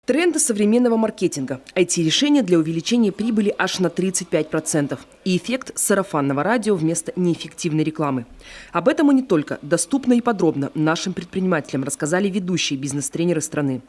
Тренды современного маркетинга. IT-решения для увеличения прибыли аж на 35%. И эффект сарафанного радио вместо неэффективной рекламы. Об этом и не только. Доступно и подробно нашим предпринимателям рассказали ведущие бизнес-тренеры страны.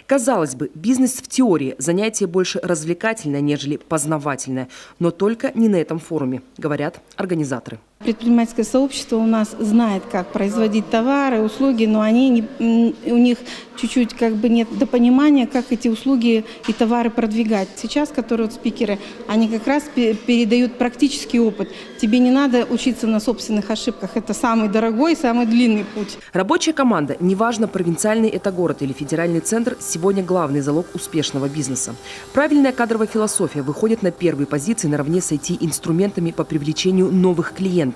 Казалось бы, бизнес в теории – занятие больше развлекательное, нежели познавательное. Но только не на этом форуме, говорят организаторы. Предпринимательское сообщество у нас знает, как производить товары, услуги, но у них чуть-чуть нет допонимания, как эти услуги и товары продвигать. Сейчас, которые спикеры, они как раз передают практический опыт. Тебе не надо учиться на собственных ошибках. Это самый дорогой, самый длинный путь. Рабочая команда, неважно, провинциальный это город или федеральный центр, сегодня главный залог успешного бизнеса. Правильная кадровая философия выходит на первые позиции наравне с IT-инструментами по привлечению новых клиентов.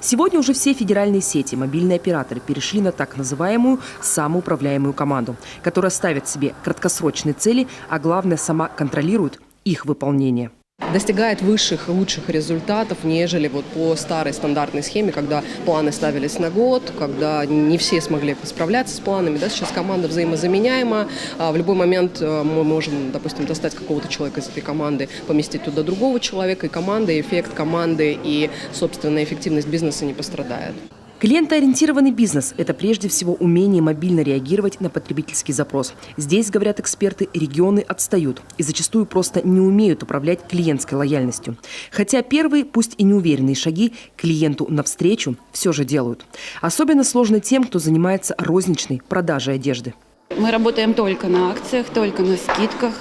Сегодня уже все федеральные сети, мобильные операторы перешли на так называемую самоуправляемую команду, которая ставит себе краткосрочные цели, а главное, сама контролирует их выполнение. Достигает высших и лучших результатов, нежели по старой стандартной схеме, когда планы ставились на год, когда не все смогли справляться с планами. Сейчас команда взаимозаменяема. В любой момент мы можем, допустим, достать какого-то человека из этой команды, поместить туда другого человека, и команда, и эффект команды, и, собственно, эффективность бизнеса не пострадает. Клиентоориентированный бизнес – это прежде всего умение мобильно реагировать на потребительский запрос. Здесь, говорят эксперты, регионы отстают и зачастую просто не умеют управлять клиентской лояльностью. Хотя первые, пусть и неуверенные шаги клиенту навстречу все же делают. Особенно сложно тем, кто занимается розничной продажей одежды. Мы работаем только на акциях, только на скидках,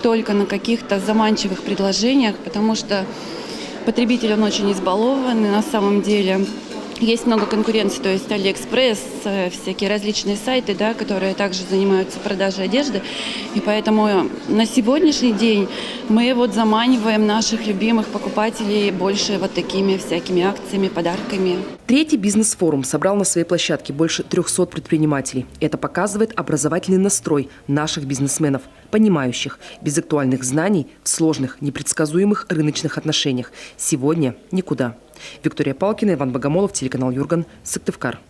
только на каких-то заманчивых предложениях, потому что потребитель, он очень избалован, и на самом деле есть много конкуренции, то есть Алиэкспресс, всякие различные сайты, которые также занимаются продажей одежды. И поэтому на сегодняшний день мы заманиваем наших любимых покупателей больше такими всякими акциями, подарками. Третий бизнес-форум собрал на своей площадке больше 300 предпринимателей. Это показывает образовательный настрой наших бизнесменов, понимающих, без актуальных знаний в сложных, непредсказуемых рыночных отношениях сегодня никуда. Виктория Палкина, Иван Богомолов, телеканал Юрган, Сыктывкар.